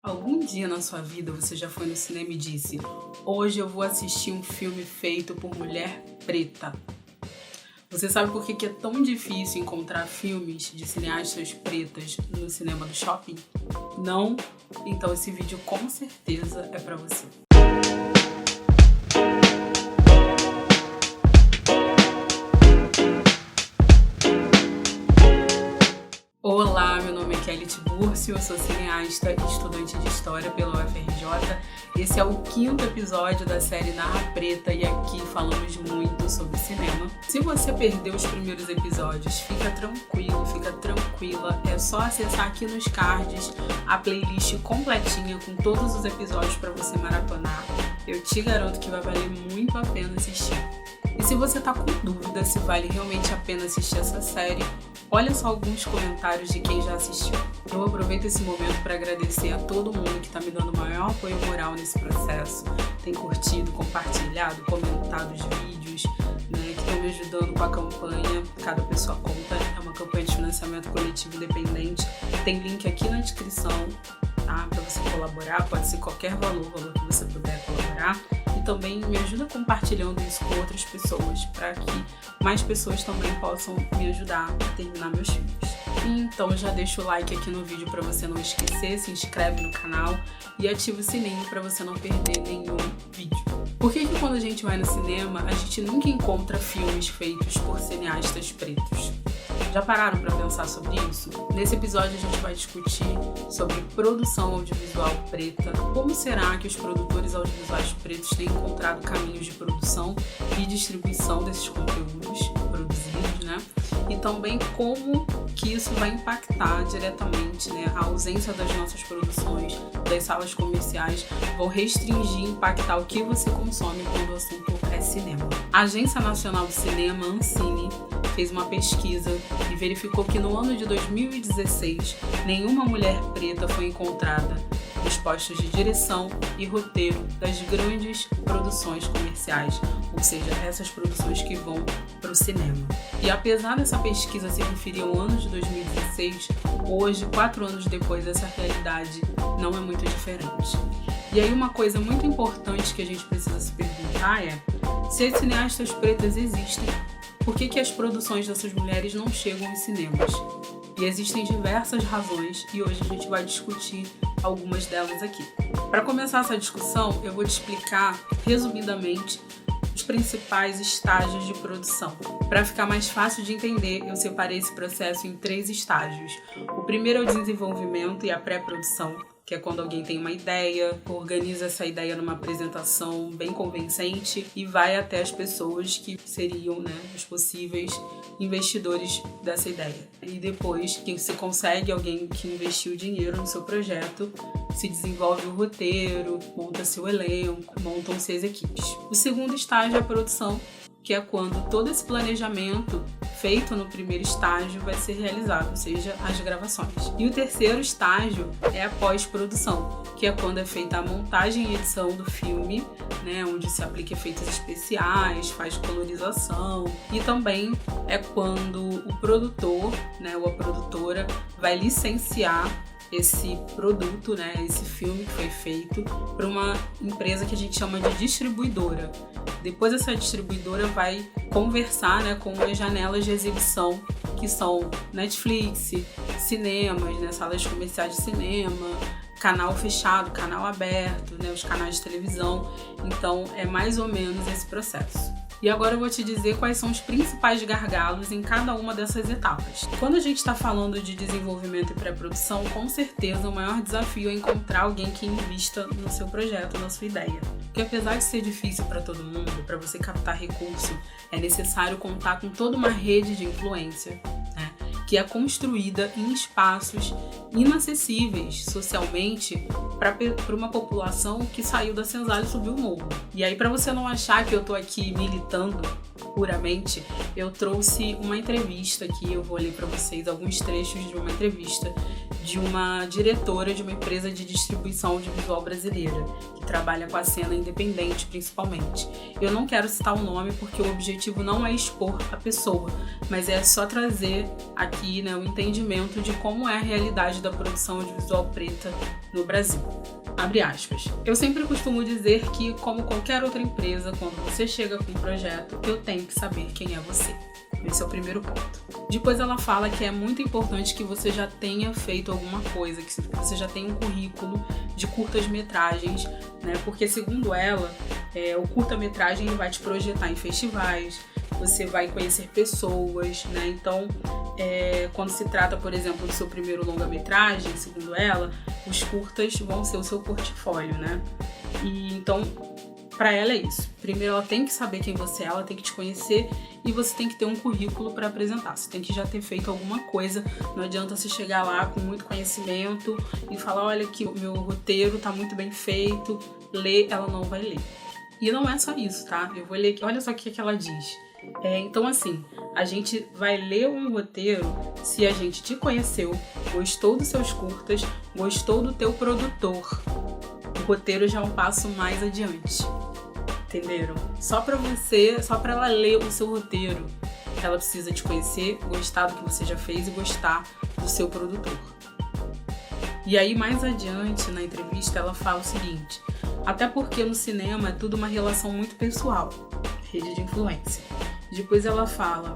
Algum dia na sua vida você já foi no cinema e disse: hoje eu vou assistir um filme feito por mulher preta. Você sabe por que é tão difícil encontrar filmes de cineastas pretas no cinema do shopping? Não? Então esse vídeo com certeza é pra você. Olá, meu nome é Kelly Tiburcio, eu sou cineasta e estudante de História pela UFRJ. Esse é o 5º episódio da série Narra Preta e aqui falamos muito sobre cinema. Se você perdeu os primeiros episódios, fica tranquilo, fica tranquila. É só acessar aqui nos cards a playlist completinha com todos os episódios para você maratonar. Eu te garanto que vai valer muito a pena assistir. E se você tá com dúvida se vale realmente a pena assistir essa série, olha só alguns comentários de quem já assistiu. Eu aproveito esse momento para agradecer a todo mundo que está me dando o maior apoio moral nesse processo. Tem curtido, compartilhado, comentado os vídeos, que estão me ajudando com a campanha Cada Pessoa Conta. É uma campanha de financiamento coletivo independente. Tem link aqui na descrição, tá? Para você colaborar, pode ser qualquer valor que você puder colaborar. E também me ajuda compartilhando isso com outras pessoas, para que mais pessoas também possam me ajudar a terminar meus filmes. Então já deixa o like aqui no vídeo para você não esquecer, se inscreve no canal e ativa o sininho para você não perder nenhum vídeo. Por que quando a gente vai no cinema, a gente nunca encontra filmes feitos por cineastas pretos? Já pararam para pensar sobre isso? Nesse episódio a gente vai discutir sobre produção audiovisual preta, como será que os produtores audiovisuais pretos têm encontrado caminhos de produção e distribuição desses conteúdos produzidos, E também como que isso vai impactar diretamente, a ausência das nossas produções, das salas comerciais, vão restringir e impactar o que você consome quando o assunto é cinema. A Agência Nacional do Cinema, Ancine, fez uma pesquisa e verificou que no ano de 2016, nenhuma mulher preta foi encontrada nos postos de direção e roteiro das grandes produções comerciais, ou seja, essas produções que vão para o cinema. E apesar dessa pesquisa se referir ao ano de 2016, hoje, 4 anos depois, essa realidade não é muito diferente. E aí uma coisa muito importante que a gente precisa se perguntar é: se as cineastas pretas existem, por que as produções dessas mulheres não chegam aos cinemas? E existem diversas razões e hoje a gente vai discutir algumas delas aqui. Para começar essa discussão, eu vou te explicar, resumidamente, os principais estágios de produção. Para ficar mais fácil de entender, eu separei esse processo em 3 estágios. O primeiro é o desenvolvimento e a pré-produção, que é quando alguém tem uma ideia, organiza essa ideia numa apresentação bem convincente e vai até as pessoas que seriam os possíveis investidores dessa ideia. E depois que se consegue alguém que investiu dinheiro no seu projeto, se desenvolve o roteiro, monta-se o elenco, montam-se as equipes. O segundo estágio é a produção, que é quando todo esse planejamento feito no primeiro estágio vai ser realizado, ou seja, as gravações. E o terceiro estágio é a pós-produção, que é quando é feita a montagem e edição do filme, onde se aplica efeitos especiais, faz colorização, e também é quando o produtor, ou a produtora vai licenciar esse produto, esse filme que foi feito, para uma empresa que a gente chama de distribuidora. Depois essa distribuidora vai conversar com as janelas de exibição, que são Netflix, cinemas, salas comerciais de cinema, canal fechado, canal aberto, os canais de televisão. Então é mais ou menos esse processo. E agora eu vou te dizer quais são os principais gargalos em cada uma dessas etapas. Quando a gente está falando de desenvolvimento e pré-produção, com certeza o maior desafio é encontrar alguém que invista no seu projeto, na sua ideia. Porque apesar de ser difícil para todo mundo, para você captar recurso, é necessário contar com toda uma rede de influência, que é construída em espaços inacessíveis socialmente para uma população que saiu da senzala e subiu o morro. E aí, para você não achar que eu tô aqui militando puramente, eu trouxe uma entrevista aqui, eu vou ler para vocês alguns trechos de uma entrevista de uma diretora de uma empresa de distribuição audiovisual brasileira, que trabalha com a cena independente principalmente. Eu não quero citar o nome porque o objetivo não é expor a pessoa, mas é só trazer aqui o entendimento de como é a realidade realidade da produção audiovisual preta no Brasil. Abre aspas. Eu sempre costumo dizer que, como qualquer outra empresa, quando você chega com um projeto, eu tenho que saber quem é você. Esse é o primeiro ponto. Depois ela fala que é muito importante que você já tenha feito alguma coisa, que você já tenha um currículo de curtas-metragens, né? Porque, segundo ela, o curta-metragem vai te projetar em festivais, você vai conhecer pessoas, né? Então, quando se trata, por exemplo, do seu primeiro longa-metragem, segundo ela, os curtas vão ser o seu portfólio, né? E então, para ela é isso. Primeiro, ela tem que saber quem você é, ela tem que te conhecer e você tem que ter um currículo para apresentar. Você tem que já ter feito alguma coisa. Não adianta você chegar lá com muito conhecimento e falar, olha aqui, o meu roteiro tá muito bem feito. Ler, ela não vai ler. E não é só isso, tá? Eu vou ler aqui. Olha só o que ela diz. Então, assim, a gente vai ler um roteiro se a gente te conheceu, gostou dos seus curtas, gostou do teu produtor. O roteiro já é um passo mais adiante. Entenderam? Só pra ela ler o seu roteiro, ela precisa te conhecer, gostar do que você já fez e gostar do seu produtor. E aí, mais adiante, na entrevista, ela fala o seguinte: até porque no cinema é tudo uma relação muito pessoal, rede de influência. Depois ela fala,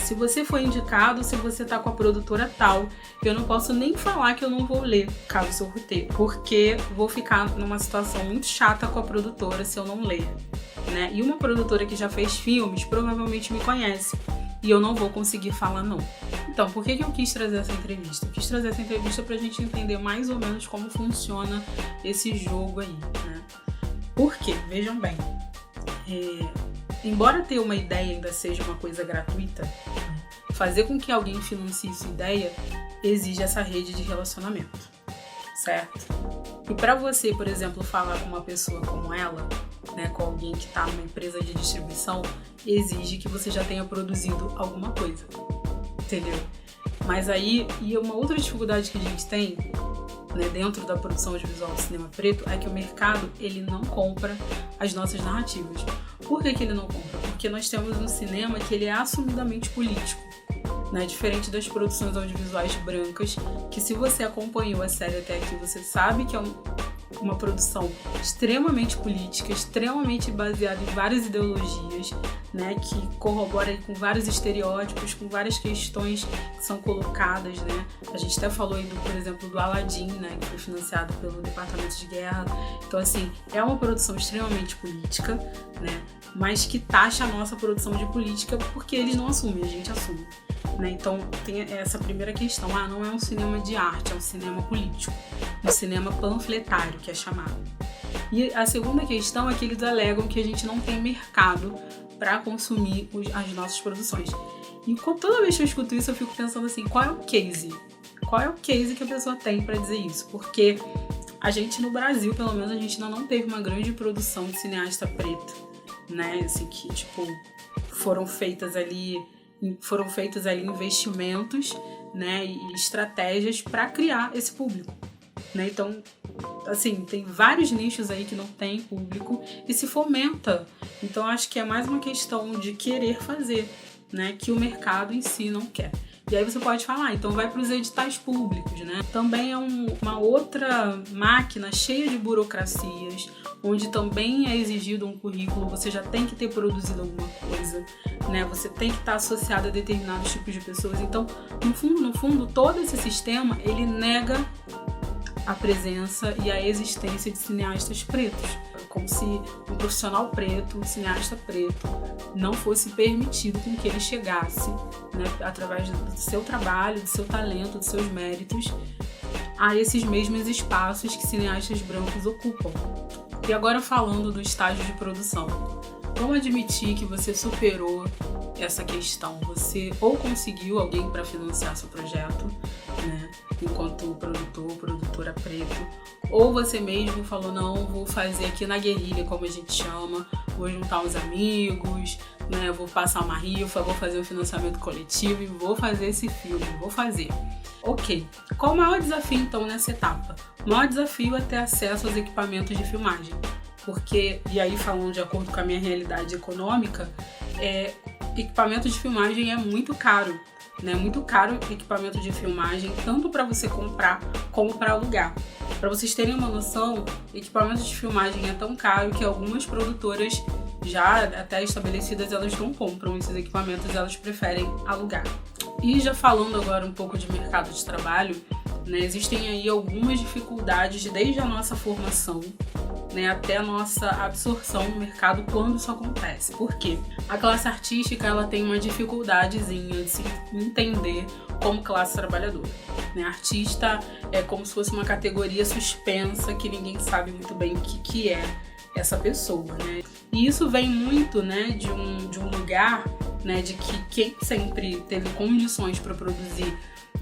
se você foi indicado, se você tá com a produtora tal, eu não posso nem falar que eu não vou ler, caso o seu roteiro, porque vou ficar numa situação muito chata com a produtora se eu não ler, né? E uma produtora que já fez filmes provavelmente me conhece e eu não vou conseguir falar não. Então, por que eu quis trazer essa entrevista? Eu quis trazer essa entrevista pra gente entender mais ou menos como funciona esse jogo aí, né? Porque, vejam bem, embora ter uma ideia ainda seja uma coisa gratuita, fazer com que alguém financie sua ideia exige essa rede de relacionamento, certo? E para você, por exemplo, falar com uma pessoa como ela, né, com alguém que está numa empresa de distribuição, exige que você já tenha produzido alguma coisa, entendeu? Mas aí, e uma outra dificuldade que a gente tem, né, dentro da produção audiovisual do cinema preto, é que o mercado, ele não compra as nossas narrativas. Por que ele não compra? Porque nós temos um cinema que ele é assumidamente político, né? Diferente das produções audiovisuais brancas, que se você acompanhou a série até aqui, você sabe que é uma produção extremamente política, extremamente baseada em várias ideologias, né, que corrobora aí com vários estereótipos, com várias questões que são colocadas, né? A gente até falou aí, por exemplo, do Aladdin, né, que foi financiado pelo Departamento de Guerra. Então, assim, é uma produção extremamente política, né, mas que taxa a nossa produção de política porque eles não assumem, a gente assume, né? Então, tem essa primeira questão. Não é um cinema de arte, é um cinema político, um cinema panfletário, que é chamado. E a segunda questão é que eles alegam que a gente não tem mercado para consumir as nossas produções. E toda vez que eu escuto isso, eu fico pensando assim, qual é o case? Qual é o case que a pessoa tem para dizer isso? Porque a gente, no Brasil, pelo menos, a gente ainda não teve uma grande produção de cineasta preta, né? Assim, que, tipo, foram feitos ali investimentos, né, e estratégias para criar esse público, né? Então, assim, tem vários nichos aí que não tem público e se fomenta. Então, acho que é mais uma questão de querer fazer, né, que o mercado em si não quer. E aí você pode falar, então vai para os editais públicos, né? Também é uma outra máquina cheia de burocracias, onde também é exigido um currículo, você já tem que ter produzido alguma coisa, né? Você tem que estar associado a determinados tipos de pessoas. Então, no fundo, todo esse sistema, ele nega a presença e a existência de cineastas pretos. Como se um profissional preto, um cineasta preto, não fosse permitido com que ele chegasse, né, através do seu trabalho, do seu talento, dos seus méritos, a esses mesmos espaços que cineastas brancos ocupam. E agora falando do estágio de produção. Vamos admitir que você superou essa questão. Você ou conseguiu alguém para financiar seu projeto, né, enquanto produtora preto, ou você mesmo falou, não, vou fazer aqui na guerrilha, como a gente chama, vou juntar uns amigos, né, vou passar uma rifa, vou fazer um financiamento coletivo e vou fazer esse filme, vou fazer. Ok, qual o maior desafio então nessa etapa? O maior desafio é ter acesso aos equipamentos de filmagem, porque, e aí falando de acordo com a minha realidade econômica, equipamento de filmagem é muito caro, né? Muito caro equipamento de filmagem, tanto para você comprar como para alugar. Para vocês terem uma noção, equipamento de filmagem é tão caro que algumas produtoras já até estabelecidas, elas não compram esses equipamentos, elas preferem alugar. E já falando agora um pouco de mercado de trabalho, né, existem aí algumas dificuldades desde a nossa formação, né, até a nossa absorção no mercado quando isso acontece. Por quê? A classe artística, ela tem uma dificuldadezinha de se entender como classe trabalhadora, né? Artista é como se fosse uma categoria suspensa que ninguém sabe muito bem o que é essa pessoa, né? E isso vem muito, né, de um lugar, né, de que quem sempre teve condições para produzir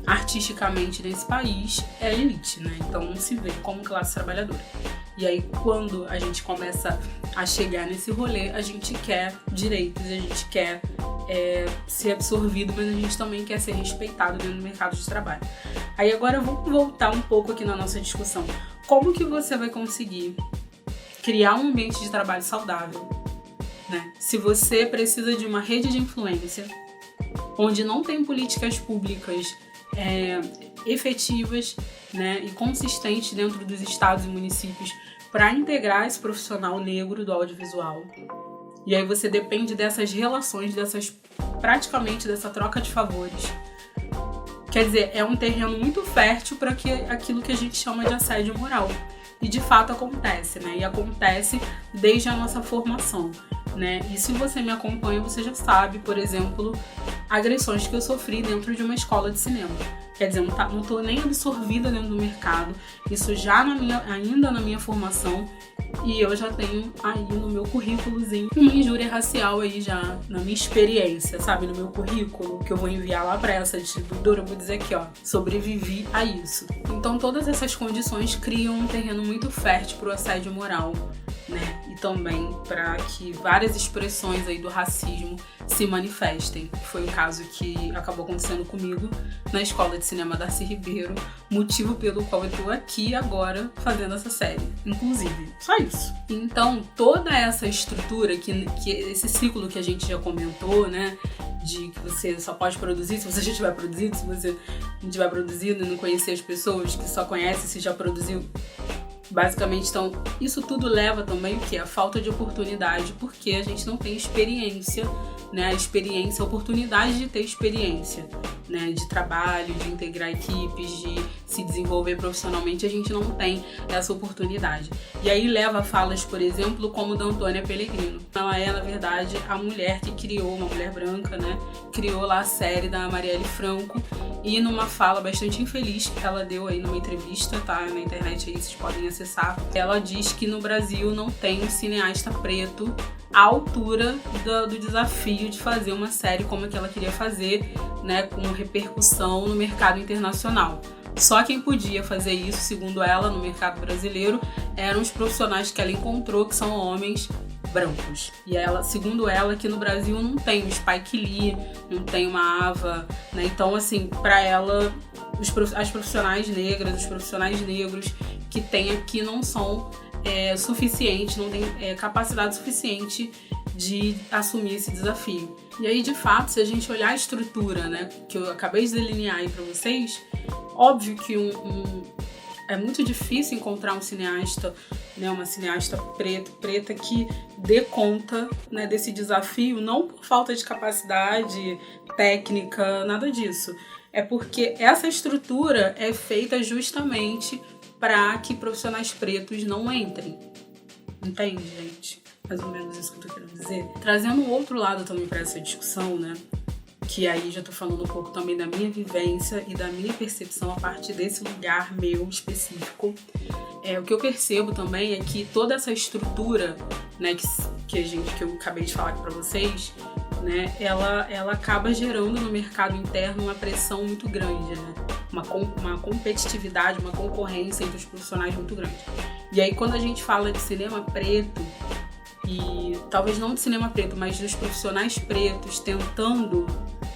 artisticamente nesse país é a elite, né? Então não se vê como classe trabalhadora. E aí quando a gente começa a chegar nesse rolê, a gente quer direitos, a gente quer ser absorvido, mas a gente também quer ser respeitado dentro do mercado de trabalho. Aí agora vamos voltar um pouco aqui na nossa discussão. Como que você vai conseguir criar um ambiente de trabalho saudável, né? Se você precisa de uma rede de influência, onde não tem políticas públicas efetivas, né, e consistentes dentro dos estados e municípios para integrar esse profissional negro do audiovisual. E aí você depende dessas relações, praticamente dessa troca de favores. Quer dizer, é um terreno muito fértil para aquilo que a gente chama de assédio moral. E de fato acontece, né? E acontece desde a nossa formação, né? E se você me acompanha, você já sabe, por exemplo, agressões que eu sofri dentro de uma escola de cinema. Quer dizer, não tô nem absorvida dentro do mercado, isso já ainda na minha formação, e eu já tenho aí no meu currículozinho uma injúria racial aí já na minha experiência, sabe? No meu currículo, que eu vou enviar lá pra essa distribuidora, eu vou dizer aqui, ó, sobrevivi a isso. Então todas essas condições criam um terreno muito fértil pro assédio moral, né? E também para que várias expressões aí do racismo se manifestem. Foi o caso que acabou acontecendo comigo na Escola de Cinema Darcy Ribeiro, motivo pelo qual eu tô aqui agora fazendo essa série, inclusive. Só isso. Então, toda essa estrutura, que esse ciclo que a gente já comentou, né, de que você só pode produzir se você já tiver produzido, se você não tiver produzido e não conhecer as pessoas que só conhecem se já produziu. Basicamente, então, isso tudo leva também o que? A falta de oportunidade, porque a gente não tem experiência, né? A oportunidade de ter experiência, né? De trabalho, de integrar equipes, de se desenvolver profissionalmente, a gente não tem essa oportunidade. E aí leva a falas, por exemplo, como da Antônia Pellegrino. Ela é, na verdade, a mulher que criou, uma mulher branca, né? Criou lá a série da Marielle Franco, e numa fala bastante infeliz que ela deu aí numa entrevista, tá? Na internet aí, vocês podem acessar. Ela diz que no Brasil não tem um cineasta preto à altura do desafio de fazer uma série como a que ela queria fazer, né? Com repercussão no mercado internacional. Só quem podia fazer isso, segundo ela, no mercado brasileiro, eram os profissionais que ela encontrou, que são homens brancos. E ela, segundo ela, que no Brasil não tem o Spike Lee, não tem uma Ava, né? Então, assim, para ela, as profissionais negras, os profissionais negros que tem aqui não são suficientes, não tem capacidade suficiente de assumir esse desafio. E aí, de fato, se a gente olhar a estrutura, né, que eu acabei de delinear aí para vocês, óbvio que é muito difícil encontrar um cineasta, né, uma cineasta preta que dê conta, né, desse desafio, não por falta de capacidade técnica, nada disso. É porque essa estrutura é feita justamente para que profissionais pretos não entrem. Entende, gente? Mais ou menos isso que eu tô querendo dizer. Trazendo um outro lado também para essa discussão, né? Que aí já tô falando um pouco também da minha vivência e da minha percepção a partir desse lugar meu específico. O que eu percebo também é que toda essa estrutura, né, que eu acabei de falar aqui para vocês, né, ela acaba gerando no mercado interno uma pressão muito grande, né? Uma competitividade, uma concorrência entre os profissionais muito grande. E aí quando a gente fala de cinema preto, e talvez não de cinema preto, mas dos profissionais pretos tentando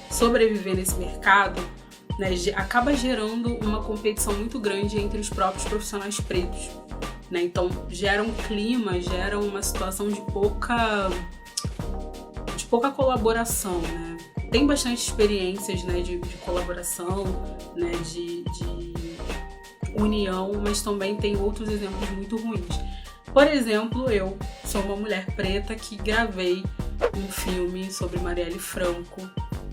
sobreviver nesse mercado, né, acaba gerando uma competição muito grande entre os próprios profissionais pretos, né? Então gera um clima, gera uma situação de pouca colaboração, né? tem bastante experiências, né, de colaboração, né, de união, mas também tem outros exemplos muito ruins. Por exemplo, eu sou uma mulher preta que gravei um filme sobre Marielle Franco,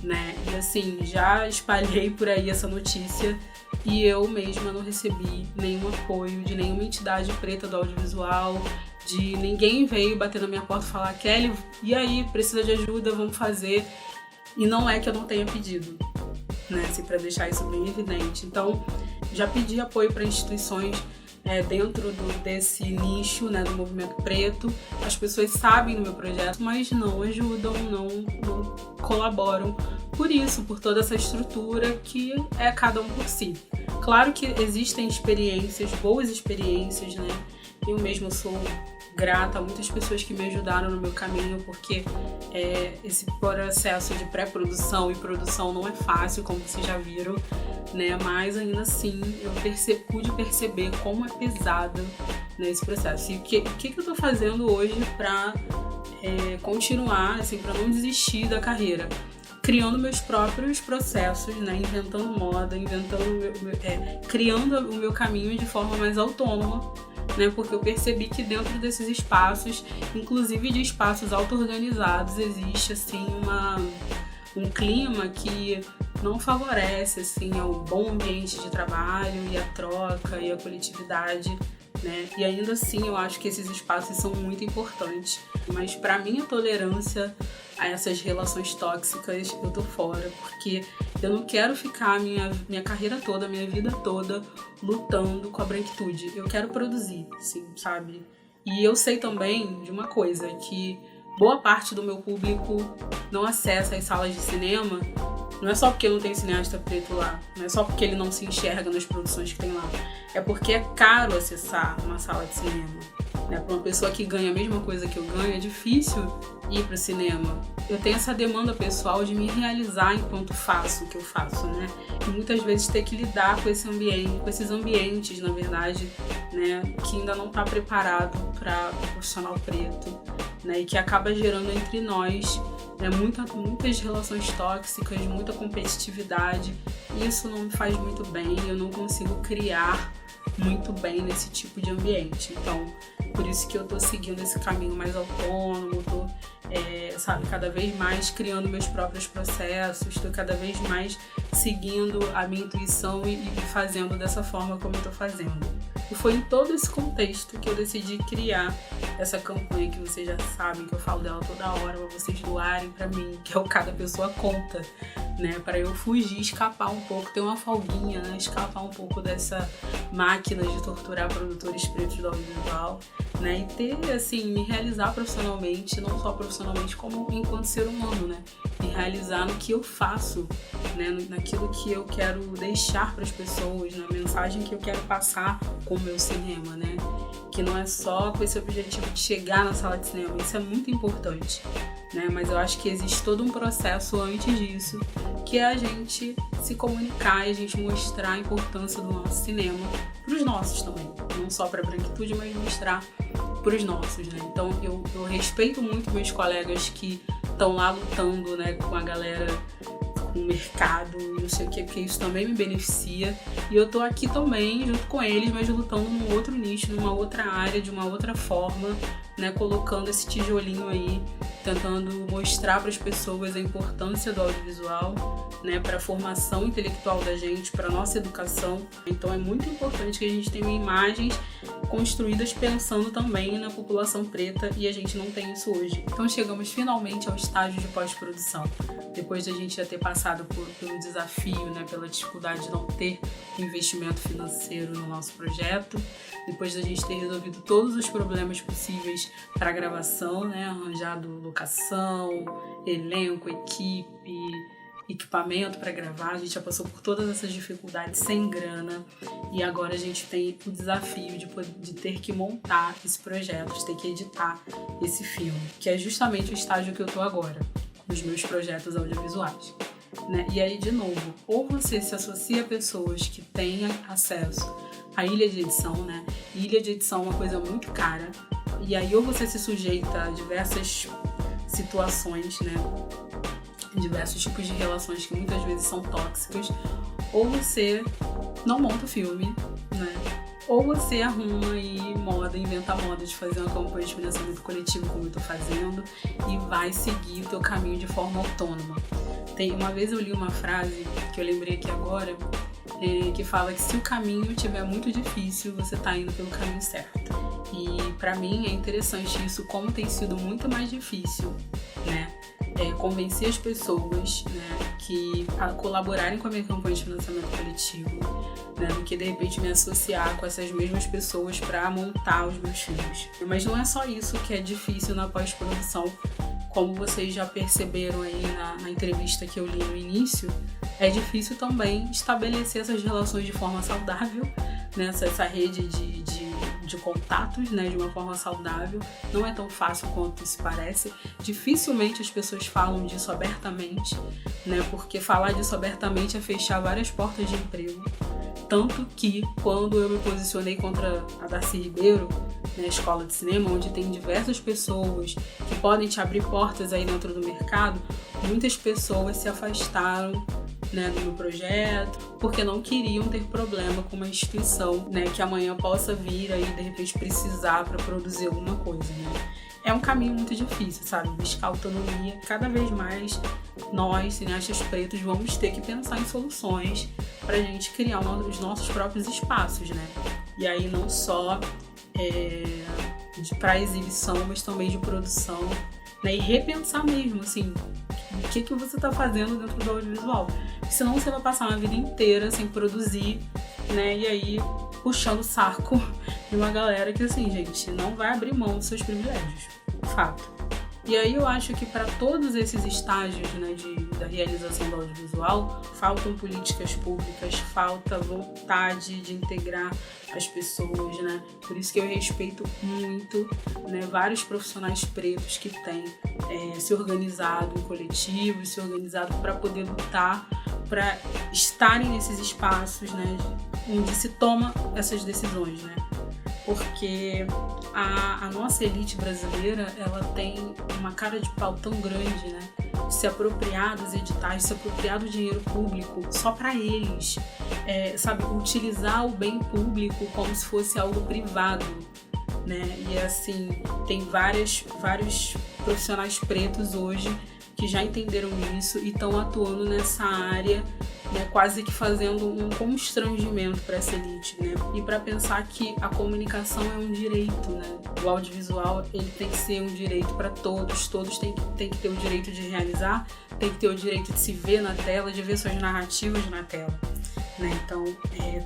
né? E assim, já espalhei por aí essa notícia e eu mesma não recebi nenhum apoio de nenhuma entidade preta do audiovisual, de ninguém veio bater na minha porta e falar: Kelly, e aí, precisa de ajuda, vamos fazer. E não é que eu não tenha pedido, né? Assim, para deixar isso bem evidente. Então, já pedi apoio para instituições dentro desse nicho, né, do movimento preto. As pessoas sabem do meu projeto, mas não ajudam, não colaboram por isso, por toda essa estrutura que é cada um por si. Claro que existem experiências, boas experiências, né? Eu mesma sou grata a muitas pessoas que me ajudaram no meu caminho, porque esse processo de pré-produção e produção não é fácil, como vocês já viram, né? Mas ainda assim eu pude perceber como é pesado, né, esse processo. E o que eu tô fazendo hoje para continuar, assim, para não desistir da carreira? Criando meus próprios processos, né? Inventando moda, criando o meu caminho de forma mais autônoma, né? Porque eu percebi que dentro desses espaços, inclusive de espaços auto-organizados, existe assim um clima que não favorece assim ao bom ambiente de trabalho e a troca e a coletividade, né? E ainda assim eu acho que esses espaços são muito importantes, mas para mim a tolerância a essas relações tóxicas eu tô fora, porque eu não quero ficar minha carreira toda, minha vida toda lutando com a branquitude. Eu quero produzir, assim, sabe? E eu sei também de uma coisa, que boa parte do meu público não acessa as salas de cinema. Não é só porque não tem cineasta preto lá, não é só porque ele não se enxerga nas produções que tem lá. É porque é caro acessar uma sala de cinema. Para uma pessoa que ganha a mesma coisa que eu ganho, é difícil ir para o cinema. Eu tenho essa demanda pessoal de me realizar enquanto faço o que eu faço, né? E muitas vezes ter que lidar com esse ambiente, com esses ambientes, na verdade, né, que ainda não está preparado para o profissional preto, né, e que acaba gerando entre nós, né, muitas relações tóxicas, muita competitividade. Isso não me faz muito bem, eu não consigo criar muito bem nesse tipo de ambiente. Então, por isso que eu tô seguindo esse caminho mais autônomo, tô, cada vez mais criando meus próprios processos, tô cada vez mais seguindo a minha intuição e fazendo dessa forma como eu tô fazendo. E foi em todo esse contexto que eu decidi criar essa campanha que vocês já sabem, que eu falo dela toda hora, para vocês doarem para mim, que é o Cada Pessoa Conta, né? Para eu fugir, escapar um pouco, ter uma folguinha, né? Escapar um pouco dessa máquina de torturar produtores pretos do audiovisual, né? E ter, assim, me realizar profissionalmente, não só profissionalmente, como enquanto ser humano, né? Me realizar no que eu faço, né? Naquilo que eu quero deixar para as pessoas, na mensagem que eu quero passar com o meu cinema, né? Que não é só com esse objetivo de chegar na sala de cinema, isso é muito importante, né? Mas eu acho que existe todo um processo antes disso, que é a gente se comunicar e a gente mostrar a importância do nosso cinema para os nossos também, não só para a branquitude, mas mostrar para os nossos, né? Então eu respeito muito meus colegas que estão lá lutando, né, com a galera, com o mercado e não sei o que, porque isso também me beneficia. E eu tô aqui também junto com eles, mas lutando num outro nicho, numa outra área, de uma outra forma, né, colocando esse tijolinho aí, tentando mostrar para as pessoas a importância do audiovisual, né, para a formação intelectual da gente, para a nossa educação. Então é muito importante que a gente tenha imagens construídas pensando também na população preta, e a gente não tem isso hoje. Então chegamos finalmente ao estágio de pós-produção. Depois de a gente já ter passado pelo desafio, né, pela dificuldade de não ter investimento financeiro no nosso projeto, depois da gente ter resolvido todos os problemas possíveis para a gravação, né, arranjado locação, elenco, equipe, equipamento para gravar, a gente já passou por todas essas dificuldades sem grana, e agora a gente tem o desafio de ter que montar esse projeto, de ter que editar esse filme, que é justamente o estágio que eu tô agora, nos meus projetos audiovisuais, né? E aí, de novo, ou você se associa a pessoas que têm acesso à ilha de edição, né? Ilha de edição é uma coisa muito cara, e aí ou você se sujeita a diversas situações, né, diversos tipos de relações que muitas vezes são tóxicas, ou você não monta o filme, né? Ou você arruma e inventa moda de fazer uma campanha de financiamento coletivo, como eu tô fazendo, e vai seguir o teu caminho de forma autônoma. Uma vez eu li uma frase, que eu lembrei aqui agora, que fala que se o caminho estiver muito difícil, você tá indo pelo caminho certo. E pra mim é interessante isso, como tem sido muito mais difícil, né? Convencer as pessoas, né, que a colaborarem com a minha campanha de financiamento coletivo, né, do que de repente me associar com essas mesmas pessoas para montar os meus filmes. Mas não é só isso que é difícil na pós-produção, como vocês já perceberam aí na entrevista que eu li no início, é difícil também estabelecer essas relações de forma saudável, né, essa rede de contatos, né, de uma forma saudável. Não é tão fácil quanto isso parece. Dificilmente as pessoas falam disso abertamente, né, porque falar disso abertamente é fechar várias portas de emprego. Tanto que, quando eu me posicionei contra a Darcy Ribeiro, na escola de cinema, onde tem diversas pessoas que podem te abrir portas aí dentro do mercado, muitas pessoas se afastaram, né, do meu projeto, porque não queriam ter problema com uma instituição, né, que amanhã possa vir aí, de repente, precisar para produzir alguma coisa, né. É um caminho muito difícil, sabe? Buscar autonomia. Cada vez mais nós, cineastas pretos, vamos ter que pensar em soluções pra gente criar os nossos próprios espaços, né? E aí não só para exibição, mas também de produção, né? E repensar mesmo, assim, o que você tá fazendo dentro do audiovisual. Porque senão você vai passar uma vida inteira sem produzir, né? E aí puxando o saco de uma galera que, assim, gente, não vai abrir mão dos seus privilégios. Fato. E aí eu acho que para todos esses estágios, né, da realização do audiovisual, faltam políticas públicas, falta vontade de integrar as pessoas, né? Por isso que eu respeito muito, né, vários profissionais pretos que têm se organizado em coletivos, se organizado para poder lutar, para estarem nesses espaços, né, onde se toma essas decisões, né? Porque a nossa elite brasileira, ela tem uma cara de pau tão grande, né? De se apropriar dos editais, de se apropriar do dinheiro público só para eles, sabe? Utilizar o bem público como se fosse algo privado, né? E assim, tem vários profissionais pretos hoje que já entenderam isso e estão atuando nessa área, né, quase que fazendo um constrangimento para essa elite, né? E para pensar que a comunicação é um direito, né? O audiovisual, ele tem que ser um direito para todos têm que ter o direito de realizar, tem que ter o direito de se ver na tela, de ver suas narrativas na tela, né? Então,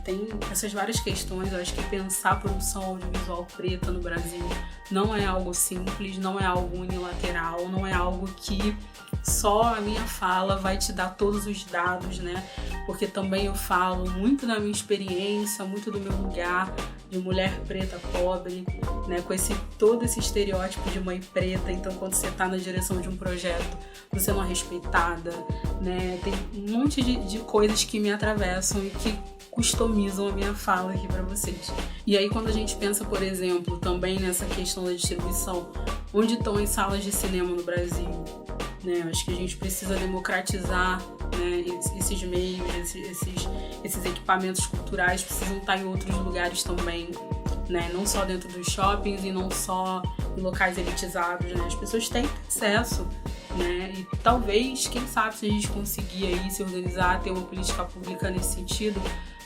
tem essas várias questões. Eu acho que pensar a produção audiovisual preta no Brasil não é algo simples, não é algo unilateral, não é algo que só a minha fala vai te dar todos os dados, né? Porque também eu falo muito da minha experiência, muito do meu lugar de mulher preta pobre, né? Com todo esse estereótipo de mãe preta. Então, quando você está na direção de um projeto, você não é respeitada, né? Tem um monte de coisas que me atravessam e que customizam a minha fala aqui para vocês. E aí, quando a gente pensa, por exemplo, também nessa questão da distribuição, onde estão as salas de cinema no Brasil? Né? Acho que a gente precisa democratizar, né, esses meios, esses equipamentos culturais precisam estar em outros lugares também, né? Não só dentro dos shoppings e não só em locais elitizados, né? As pessoas têm acesso, né? E talvez, quem sabe, se a gente conseguir aí se organizar, ter uma política pública nesse sentido,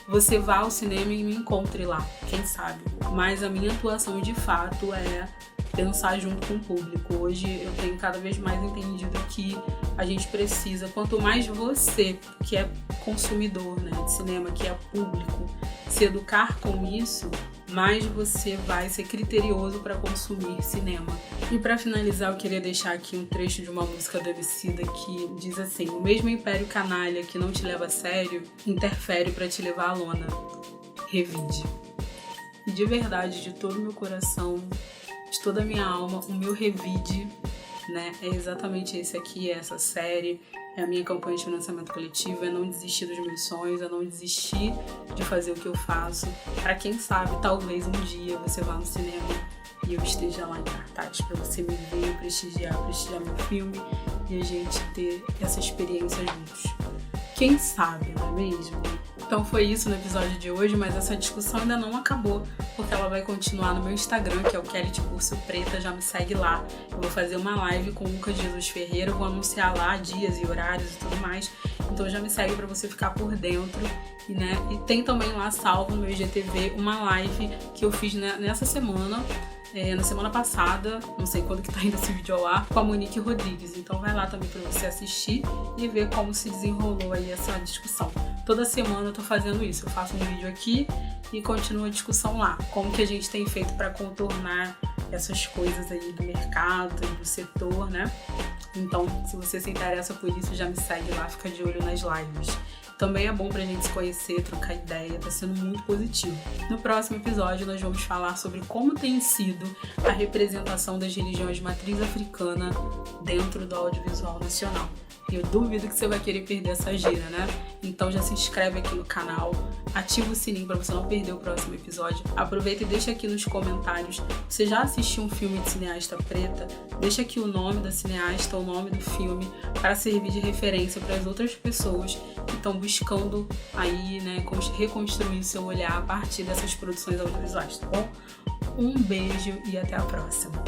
você vá ao cinema e me encontre lá, quem sabe. Mas a minha atuação de fato é pensar junto com o público. Hoje eu tenho cada vez mais entendido que a gente precisa, quanto mais você, que é consumidor, né, de cinema, que é público, se educar com isso, mais você vai ser criterioso para consumir cinema. E para finalizar, eu queria deixar aqui um trecho de uma música do Emicida que diz assim: o mesmo império canalha que não te leva a sério, interfere para te levar à lona. Revide. E de verdade, de todo o meu coração, de toda a minha alma, o meu revide, né, é exatamente esse aqui, é essa série, é a minha campanha de financiamento coletivo, é não desistir dos meus sonhos, é não desistir de fazer o que eu faço, para quem sabe, talvez um dia você vá no cinema e eu esteja lá em cartaz, para você me ver, prestigiar meu filme e a gente ter essa experiência juntos. Quem sabe, não é mesmo? Então foi isso no episódio de hoje, mas essa discussão ainda não acabou, porque ela vai continuar no meu Instagram, que é o Kelly Tiburcio Preta, já me segue lá. Eu vou fazer uma live com o Lucas Jesus Ferreira, eu vou anunciar lá dias e horários e tudo mais, então já me segue pra você ficar por dentro. E tem também lá salvo no meu IGTV uma live que eu fiz nessa semana, na semana passada, não sei quando que tá indo esse vídeo ao ar, com a Monique Rodrigues. Então vai lá também pra você assistir e ver como se desenrolou aí essa discussão. Toda semana eu tô fazendo isso, eu faço um vídeo aqui e continuo a discussão lá. Como que a gente tem feito para contornar essas coisas aí do mercado e do setor, né? Então, se você se interessa por isso, já me segue lá, fica de olho nas lives. Também é bom pra gente se conhecer, trocar ideia, tá sendo muito positivo. No próximo episódio nós vamos falar sobre como tem sido a representação das religiões de matriz africana dentro do audiovisual nacional. E eu duvido que você vai querer perder essa gira, né? Então já se inscreve aqui no canal, ativa o sininho para você não perder o próximo episódio. Aproveita e deixa aqui nos comentários, você já assistiu um filme de cineasta preta? Deixa aqui o nome da cineasta, o nome do filme, para servir de referência para as outras pessoas que estão buscando aí, né, reconstruir o seu olhar a partir dessas produções audiovisuais, tá bom? Um beijo e até a próxima!